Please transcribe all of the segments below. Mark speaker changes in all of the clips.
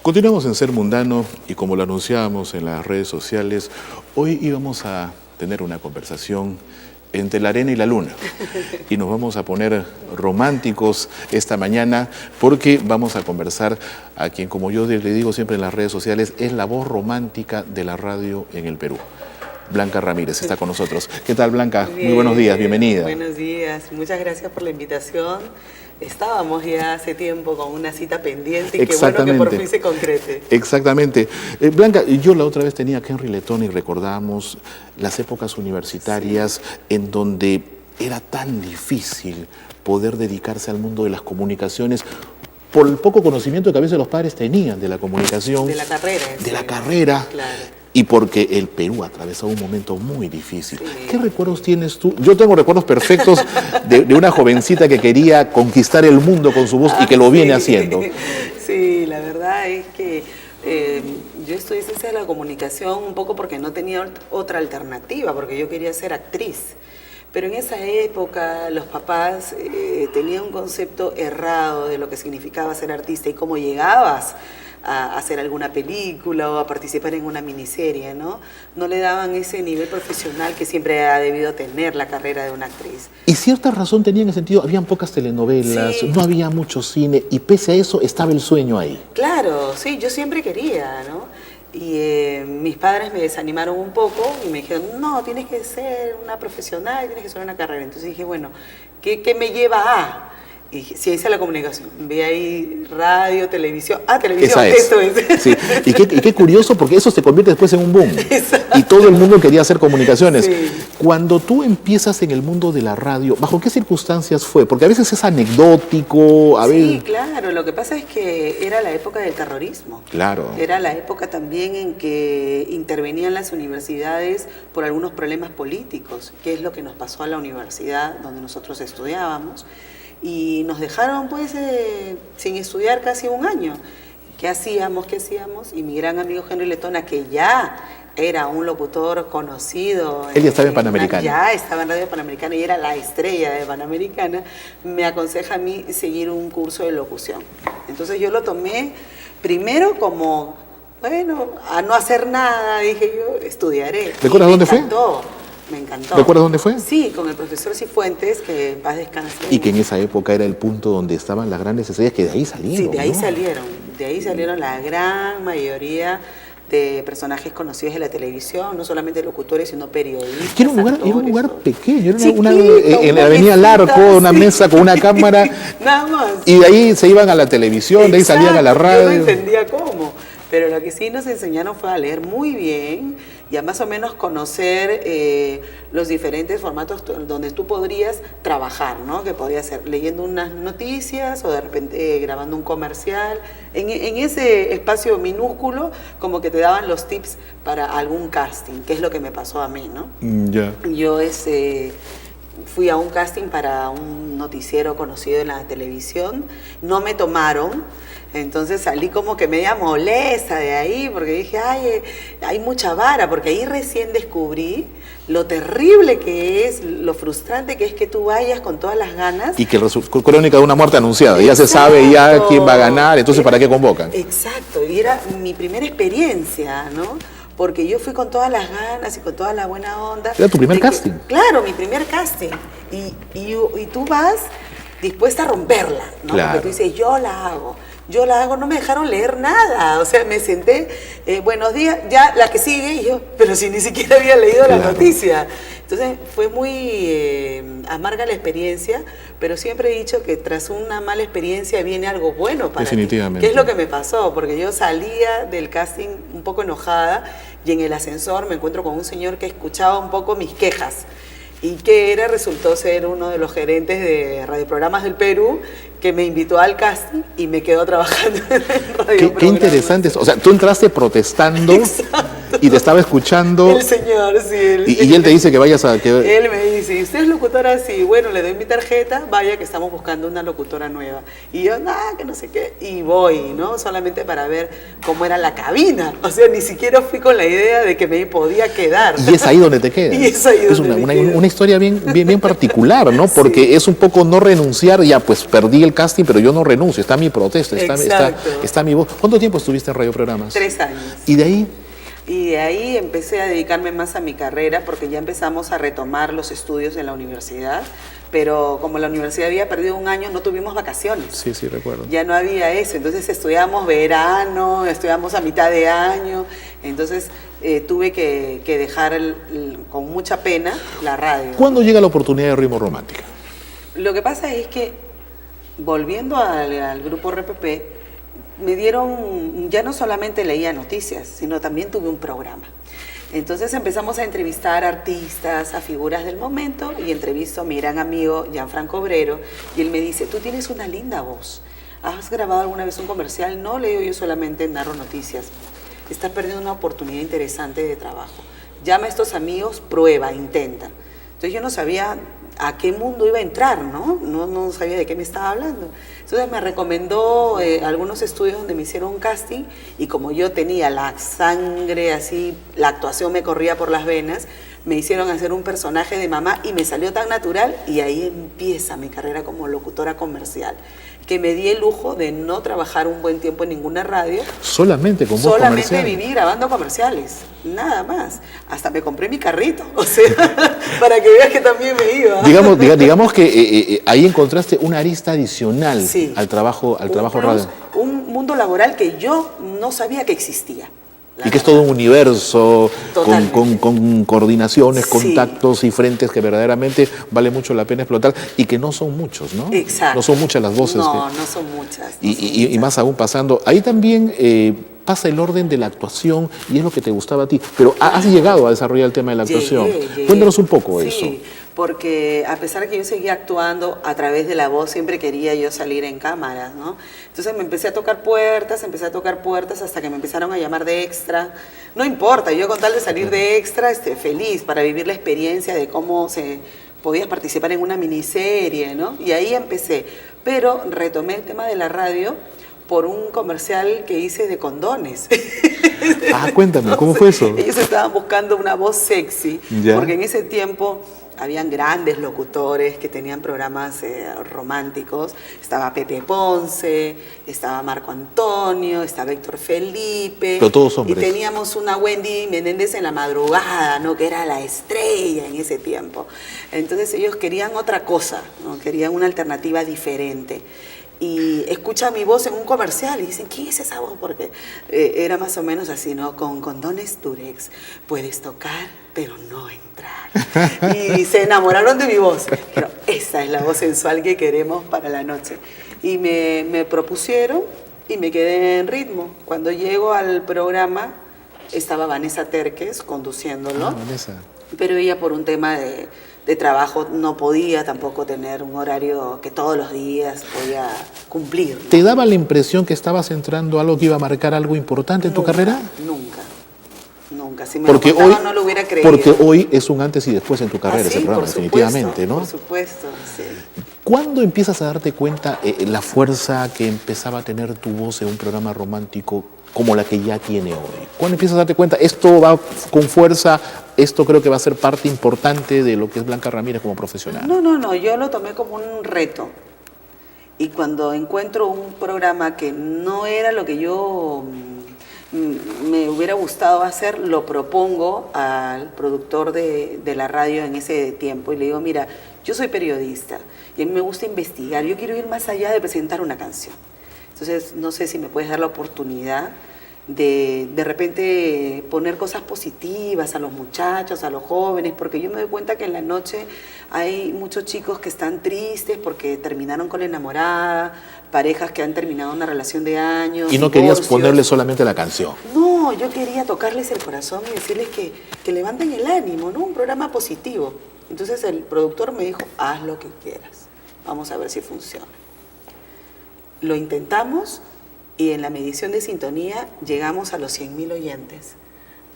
Speaker 1: Continuamos en Ser Mundano y como lo anunciábamos en las redes sociales, hoy íbamos a tener una conversación entre la arena y la luna. Y nos vamos a poner románticos esta mañana porque vamos a conversar a quien, como yo le digo siempre en las redes sociales, es la voz romántica de la radio en el Perú. Blanca Ramírez está con nosotros. ¿Qué tal, Blanca?
Speaker 2: Bien,
Speaker 1: muy buenos días, bienvenida.
Speaker 2: Buenos días, muchas gracias por la invitación. Estábamos ya hace tiempo con una cita pendiente y qué bueno que por fin se concrete.
Speaker 1: Exactamente. Blanca, yo la otra vez tenía a Henry Letón y recordamos las épocas universitarias en donde era tan difícil poder dedicarse al mundo de las comunicaciones por el poco conocimiento que a veces los padres tenían de la comunicación.
Speaker 2: De la carrera.
Speaker 1: De la carrera.
Speaker 2: Claro.
Speaker 1: Y porque el Perú atravesó un momento muy difícil. Sí. ¿Qué recuerdos tienes tú? Yo tengo recuerdos perfectos de una jovencita que quería conquistar el mundo con su voz y que lo viene haciendo.
Speaker 2: Sí, la verdad es que yo estudié ciencia de la comunicación un poco porque no tenía otra alternativa, porque yo quería ser actriz. Pero en esa época los papás tenían un concepto errado de lo que significaba ser artista y cómo llegabas a hacer alguna película o a participar en una miniserie, ¿no? No le daban ese nivel profesional que siempre ha debido tener la carrera de una actriz.
Speaker 1: Y cierta razón tenía en el sentido, habían pocas telenovelas, sí, no había mucho cine, y pese a eso estaba el sueño ahí.
Speaker 2: Claro, sí, yo siempre quería, ¿no? Y mis padres me desanimaron un poco y me dijeron, no, tienes que ser una profesional, tienes que ser una carrera. Entonces dije, bueno, ¿qué me lleva a...? Y ciencia de la comunicación, ve ahí radio, televisión, televisión,
Speaker 1: eso es. Sí. Y qué curioso porque eso se convierte después en un boom. Exacto. Y todo el mundo quería hacer comunicaciones. Sí. Cuando tú empiezas en el mundo de la radio, ¿bajo qué circunstancias fue? Porque a veces es anecdótico,
Speaker 2: Sí, claro, lo que pasa es que era la época del terrorismo.
Speaker 1: Claro.
Speaker 2: Era la época también en que intervenían las universidades por algunos problemas políticos, que es lo que nos pasó a la universidad donde nosotros estudiábamos. Y nos dejaron pues sin estudiar casi un año. ¿Qué hacíamos? Y mi gran amigo Henry Letona, que ya era un locutor conocido.
Speaker 1: Él ya estaba en Panamericana.
Speaker 2: Ya estaba en Radio Panamericana y era la estrella de Panamericana. Me aconseja a mí seguir un curso de locución. Entonces yo lo tomé primero como, bueno, a no hacer nada, dije yo, estudiaré.
Speaker 1: ¿Recuerdas dónde fue?
Speaker 2: Me encantó.
Speaker 1: ¿Recuerdas dónde fue?
Speaker 2: Sí, con el profesor Cifuentes, que en paz descanse.
Speaker 1: Y que en esa época era el punto donde estaban las grandes estrellas, que de ahí salieron.
Speaker 2: Sí, de ahí
Speaker 1: ¿no?
Speaker 2: salieron. De ahí salieron la gran mayoría de personajes conocidos de la televisión, no solamente locutores, sino periodistas.
Speaker 1: Que era un lugar pequeño, era
Speaker 2: en
Speaker 1: la avenida Larco, una mesa con una cámara.
Speaker 2: Nada más.
Speaker 1: Y de ahí se iban a la televisión, exacto, de ahí salían a la radio.
Speaker 2: Yo no entendía cómo. Pero lo que sí nos enseñaron fue a leer muy bien y a más o menos conocer los diferentes formatos donde tú podrías trabajar, ¿no? Que podías ser leyendo unas noticias o de repente grabando un comercial. En ese espacio minúsculo como que te daban los tips para algún casting, que es lo que me pasó a mí, ¿no?
Speaker 1: Ya.
Speaker 2: Yo fui a un casting para un noticiero conocido en la televisión, no me tomaron. Entonces salí como que media molesta de ahí, porque dije, hay mucha vara, porque ahí recién descubrí lo terrible que es, lo frustrante que es que tú vayas con todas las ganas.
Speaker 1: Y que crónica de una muerte anunciada, exacto, ya se sabe ya quién va a ganar, entonces ¿para qué convocan?
Speaker 2: Exacto, y era mi primera experiencia, ¿no? Porque yo fui con todas las ganas y con toda la buena onda.
Speaker 1: ¿Era tu primer casting?
Speaker 2: Claro, mi primer casting. Y tú vas dispuesta a romperla, ¿no?
Speaker 1: Claro.
Speaker 2: Porque tú dices, yo la hago, no me dejaron leer nada, o sea, me senté, buenos días, ya la que sigue, y yo, pero si ni siquiera había leído la noticia. Entonces fue muy amarga la experiencia, pero siempre he dicho que tras una mala experiencia viene algo bueno para
Speaker 1: definitivamente.
Speaker 2: ti. ¿Qué es lo que me pasó? Porque yo salía del casting un poco enojada y en el ascensor me encuentro con un señor que escuchaba un poco mis quejas. Y que resultó ser uno de los gerentes de radioprogramas del Perú, que me invitó al casting y me quedó trabajando en radioprogramas.
Speaker 1: Qué interesante eso. O sea, tú entraste protestando. Exacto. Y te estaba escuchando.
Speaker 2: El señor, sí.
Speaker 1: Y él te dice que vayas a...
Speaker 2: Él me dice, dice, ¿usted es locutora? Sí, bueno, le doy mi tarjeta, vaya que estamos buscando una locutora nueva. Y yo, nada, que no sé qué, y voy, ¿no? Solamente para ver cómo era la cabina. O sea, ni siquiera fui con la idea de que me podía quedar.
Speaker 1: Y es ahí donde te quedas.
Speaker 2: Y es ahí
Speaker 1: Es
Speaker 2: donde
Speaker 1: una historia bien particular, ¿no? Porque
Speaker 2: Sí.
Speaker 1: es un poco no renunciar, ya pues perdí el casting, pero yo no renuncio, está mi protesta, está mi voz. ¿Cuánto tiempo estuviste en radioprogramas?
Speaker 2: 3 años.
Speaker 1: ¿Y de ahí?
Speaker 2: Y de ahí empecé a dedicarme más a mi carrera porque ya empezamos a retomar los estudios en la universidad, pero como la universidad había perdido un año, no tuvimos vacaciones.
Speaker 1: Sí, sí, recuerdo.
Speaker 2: Ya no había eso, entonces estudiamos verano, estudiamos a mitad de año, entonces tuve que dejar con mucha pena la radio.
Speaker 1: ¿Cuándo llega la oportunidad de Ritmo Romántica?
Speaker 2: Lo que pasa es que, volviendo al grupo RPP, me dieron, ya no solamente leía noticias, sino también tuve un programa. Entonces empezamos a entrevistar artistas, a figuras del momento, y entrevisto a mi gran amigo Gianfranco Obrero, y él me dice, tú tienes una linda voz, ¿has grabado alguna vez un comercial? No, le digo, yo solamente narro noticias. Estás perdiendo una oportunidad interesante de trabajo. Llama a estos amigos, prueba, intenta. Entonces yo no sabía a qué mundo iba a entrar, ¿no? No sabía de qué me estaba hablando. Entonces me recomendó algunos estudios donde me hicieron un casting, y como yo tenía la sangre así, la actuación me corría por las venas, me hicieron hacer un personaje de mamá y me salió tan natural, y ahí empieza mi carrera como locutora comercial, que me di el lujo de no trabajar un buen tiempo en ninguna radio.
Speaker 1: Solamente con voz
Speaker 2: Solamente
Speaker 1: comercial.
Speaker 2: viví grabando comerciales, nada más. Hasta me compré mi carrito, o sea, para que veas que también me iba.
Speaker 1: Digamos que ahí encontraste una arista adicional
Speaker 2: Sí.
Speaker 1: al trabajo
Speaker 2: Un
Speaker 1: radio.
Speaker 2: un mundo laboral que yo no sabía que existía.
Speaker 1: Y que es todo un universo
Speaker 2: Totalmente.
Speaker 1: con coordinaciones,
Speaker 2: Sí.
Speaker 1: contactos y frentes que verdaderamente vale mucho la pena explotar y que no son muchos, ¿no?
Speaker 2: Exacto.
Speaker 1: No son muchas las voces.
Speaker 2: No, no son muchas.
Speaker 1: Y más aún pasando. Ahí también pasa el orden de la actuación y es lo que te gustaba a ti. Pero has llegado a desarrollar el tema de la actuación.
Speaker 2: Llegué.
Speaker 1: Cuéntanos un poco
Speaker 2: Sí,
Speaker 1: eso.
Speaker 2: porque a pesar de que yo seguía actuando a través de la voz, siempre quería yo salir en cámaras, ¿no? Entonces me empecé a tocar puertas hasta que me empezaron a llamar de extra. No importa, yo con tal de salir de extra, feliz para vivir la experiencia de cómo se podías participar en una miniserie, ¿no? Y ahí empecé. Pero retomé el tema de la radio por un comercial que hice de condones.
Speaker 1: Ah, cuéntame, ¿cómo fue eso?
Speaker 2: Ellos estaban buscando una voz sexy,
Speaker 1: Ya.
Speaker 2: porque en ese tiempo habían grandes locutores que tenían programas románticos. Estaba Pepe Ponce, estaba Marco Antonio, estaba Héctor Felipe.
Speaker 1: Pero todos hombres.
Speaker 2: Y teníamos una Wendy Menéndez en la madrugada, ¿no? Que era la estrella en ese tiempo. Entonces ellos querían otra cosa, ¿no? Querían una alternativa diferente. Y escucha mi voz en un comercial y dicen, ¿quién es esa voz? Porque era más o menos así, ¿no? Con condones Durex puedes tocar, pero no entrar. Y se enamoraron de mi voz. Pero esa es la voz sensual que queremos para la noche. Y me propusieron y me quedé en ritmo. Cuando llego al programa, estaba Vanessa Terques conduciéndolo.
Speaker 1: Ah, Vanessa.
Speaker 2: Pero ella, por un tema de trabajo, no podía tampoco tener un horario que todos los días podía cumplir, ¿no?
Speaker 1: ¿Te daba la impresión que estabas entrando a algo que iba a marcar algo importante en tu carrera?
Speaker 2: Nunca. Si me
Speaker 1: Porque
Speaker 2: lo contaban, no lo hubiera creído.
Speaker 1: Porque hoy es un antes y después en tu carrera
Speaker 2: Ah, sí,
Speaker 1: ese programa,
Speaker 2: por
Speaker 1: definitivamente,
Speaker 2: supuesto,
Speaker 1: ¿no?
Speaker 2: Por supuesto, sí.
Speaker 1: ¿Cuándo empiezas a darte cuenta la fuerza que empezaba a tener tu voz en un programa romántico como la que ya tiene hoy? ¿Cuándo empiezas a darte cuenta? Esto va con fuerza, esto creo que va a ser parte importante de lo que es Blanca Ramírez como profesional.
Speaker 2: No, yo lo tomé como un reto. Y cuando encuentro un programa que no era lo que yo me hubiera gustado hacer, lo propongo al productor de la radio en ese tiempo y le digo, mira, yo soy periodista y a mí me gusta investigar, yo quiero ir más allá de presentar una canción. Entonces, no sé si me puedes dar la oportunidad de repente poner cosas positivas a los muchachos, a los jóvenes, porque yo me doy cuenta que en la noche hay muchos chicos que están tristes porque terminaron con la enamorada, parejas que han terminado una relación de años.
Speaker 1: Y no querías
Speaker 2: divorcios.
Speaker 1: ponerle solamente la canción.
Speaker 2: No, yo quería tocarles el corazón y decirles que levanten el ánimo, ¿no? Un programa positivo. Entonces el productor me dijo, haz lo que quieras, vamos a ver si funciona. Lo intentamos y en la medición de sintonía llegamos a los 100.000 oyentes.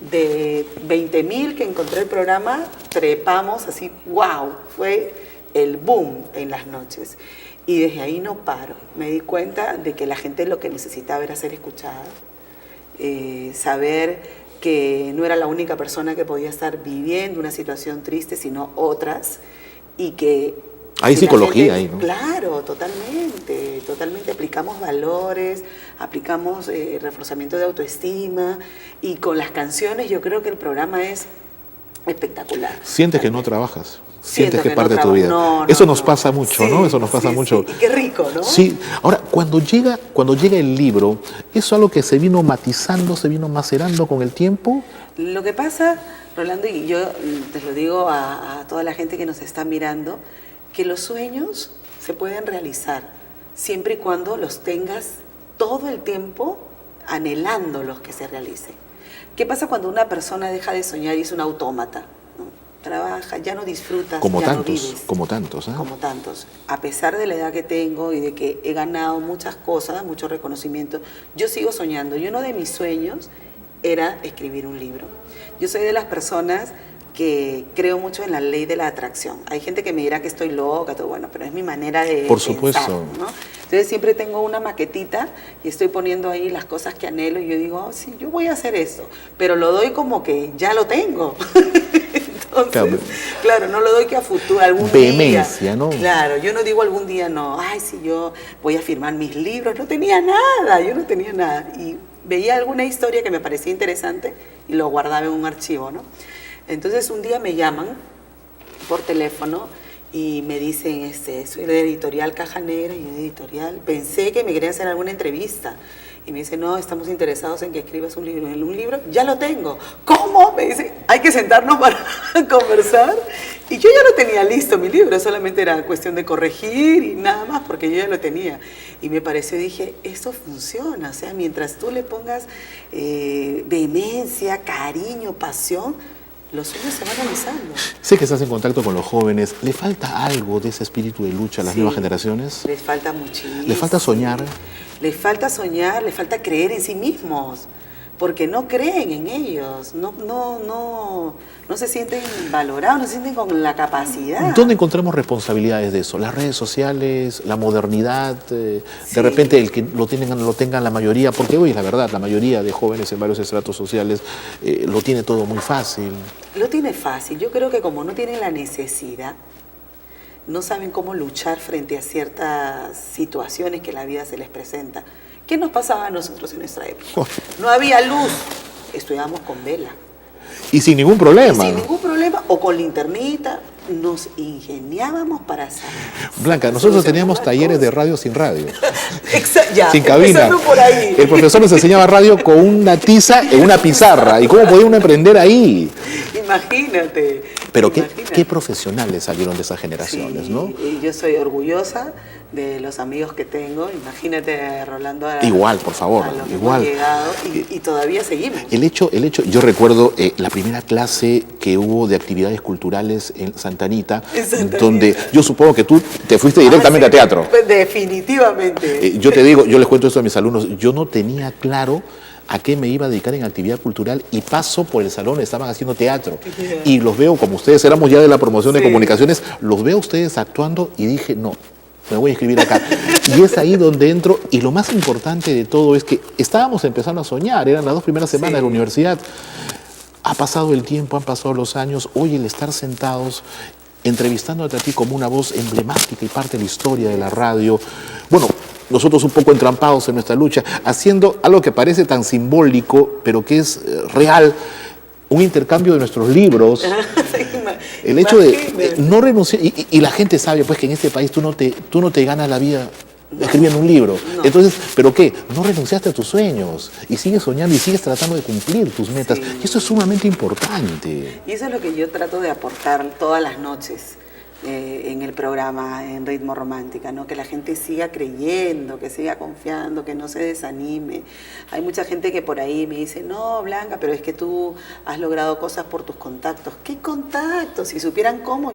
Speaker 2: De 20.000 que encontré el programa, trepamos así, wow, fue el boom en las noches. Y desde ahí no paro. Me di cuenta de que la gente lo que necesitaba era ser escuchada, saber que no era la única persona que podía estar viviendo una situación triste, sino otras, y que...
Speaker 1: Hay psicología ahí, ¿no?
Speaker 2: Claro, totalmente aplicamos valores, aplicamos reforzamiento de autoestima, y con las canciones yo creo que el programa es espectacular.
Speaker 1: Sientes que no trabajas. Sientes que es
Speaker 2: no
Speaker 1: parte de tu vida. Eso nos pasa mucho,
Speaker 2: sí,
Speaker 1: ¿no? Eso nos pasa mucho.
Speaker 2: Sí. Y qué rico, ¿no?
Speaker 1: Sí. Ahora, cuando llega el libro, ¿eso es algo que se vino matizando, se vino macerando con el tiempo?
Speaker 2: Lo que pasa, Rolando, y yo te lo digo a toda la gente que nos está mirando, que los sueños se pueden realizar siempre y cuando los tengas todo el tiempo anhelándolos que se realicen. ¿Qué pasa cuando una persona deja de soñar y es un autómata? Trabaja, ya no disfrutas,
Speaker 1: como
Speaker 2: ya
Speaker 1: tantos,
Speaker 2: no vives.
Speaker 1: Como tantos, ¿eh?
Speaker 2: Como tantos. A pesar de la edad que tengo y de que he ganado muchas cosas, mucho reconocimiento, yo sigo soñando. Y uno de mis sueños era escribir un libro. Yo soy de las personas que creo mucho en la ley de la atracción. Hay gente que me dirá que estoy loca, todo bueno, pero es mi manera de
Speaker 1: Por
Speaker 2: pensar,
Speaker 1: supuesto.
Speaker 2: ¿no? Entonces siempre tengo una maquetita y estoy poniendo ahí las cosas que anhelo y yo digo, oh, sí, yo voy a hacer eso, pero lo doy como que ya lo tengo. Entonces, claro, no lo doy que a futuro, algún
Speaker 1: vehemencia,
Speaker 2: día.
Speaker 1: ¿no?
Speaker 2: Claro, yo no digo algún día, no, ay, si yo voy a firmar mis libros, no tenía nada, yo no tenía nada. Y veía alguna historia que me parecía interesante y lo guardaba en un archivo, ¿no? Entonces un día me llaman por teléfono y me dicen, soy de editorial Caja Negra, y yo de editorial, pensé que me querían hacer alguna entrevista. Y me dice, no, estamos interesados en que escribas un libro. ¿Un libro? Ya lo tengo. ¿Cómo? Me dice, hay que sentarnos para conversar. Y yo ya lo tenía listo, mi libro, solamente era cuestión de corregir y nada más, porque yo ya lo tenía. Y me pareció, dije, esto funciona. O sea, mientras tú le pongas vehemencia, cariño, pasión, los sueños se van realizando.
Speaker 1: Sé que estás en contacto con los jóvenes. ¿Le falta algo de ese espíritu de lucha a las nuevas generaciones?
Speaker 2: Les falta muchísimo.
Speaker 1: ¿Le falta soñar?
Speaker 2: Les falta soñar, les falta creer en sí mismos, porque no creen en ellos, no se sienten valorados, no se sienten con la capacidad.
Speaker 1: ¿Dónde encontramos responsabilidades de eso? ¿Las redes sociales, la modernidad? De
Speaker 2: Sí.
Speaker 1: repente el que lo tengan la mayoría, porque hoy es la verdad, la mayoría de jóvenes en varios estratos sociales lo tiene todo muy fácil.
Speaker 2: Lo tiene fácil, yo creo que como no tienen la necesidad, no saben cómo luchar frente a ciertas situaciones que la vida se les presenta. ¿Qué nos pasaba a nosotros en nuestra época? No había luz, estudiábamos con vela.
Speaker 1: Y sin ningún problema.
Speaker 2: Y sin ningún problema, o con linternita, nos ingeniábamos para salir.
Speaker 1: Blanca, nosotros teníamos talleres de radio sin radio.
Speaker 2: Ya,
Speaker 1: sin cabina.
Speaker 2: por ahí.
Speaker 1: El profesor nos enseñaba radio con una tiza en una pizarra. ¿Y cómo podía uno aprender ahí?
Speaker 2: Imagínate.
Speaker 1: Pero qué profesionales salieron de esas generaciones,
Speaker 2: sí,
Speaker 1: ¿no?
Speaker 2: Y yo soy orgullosa de los amigos que tengo. Imagínate, Rolando.
Speaker 1: Igual, por favor,
Speaker 2: a lo que
Speaker 1: igual.
Speaker 2: hemos llegado y todavía seguimos.
Speaker 1: El hecho, yo recuerdo la primera clase que hubo de actividades culturales en Santa Anita, donde yo supongo que tú te fuiste directamente a teatro.
Speaker 2: Definitivamente.
Speaker 1: Yo te digo, yo les cuento esto a mis alumnos, yo no tenía claro a qué me iba a dedicar en actividad cultural y paso por el salón, estaban haciendo teatro. Y los veo, como ustedes éramos ya de la promoción de comunicaciones, los veo a ustedes actuando y dije, no, me voy a inscribir acá. Y es ahí donde entro, y lo más importante de todo es que estábamos empezando a soñar, eran las 2 primeras semanas de la universidad. Ha pasado el tiempo, han pasado los años, hoy el estar sentados entrevistándote a ti como una voz emblemática y parte de la historia de la radio, bueno, nosotros un poco entrampados en nuestra lucha, haciendo algo que parece tan simbólico, pero que es real, un intercambio de nuestros libros. El hecho de no renunciar, y la gente sabe pues que en este país tú no te ganas la vida escribiendo un libro. No. Entonces, ¿pero qué? No renunciaste a tus sueños y sigues soñando y sigues tratando de cumplir tus metas. Sí. Y eso es sumamente importante.
Speaker 2: Y eso es lo que yo trato de aportar todas las noches en el programa en Ritmo Romántica, ¿no? Que la gente siga creyendo, que siga confiando, que no se desanime. Hay mucha gente que por ahí me dice, no, Blanca, pero es que tú has logrado cosas por tus contactos. ¿Qué contactos? Si supieran cómo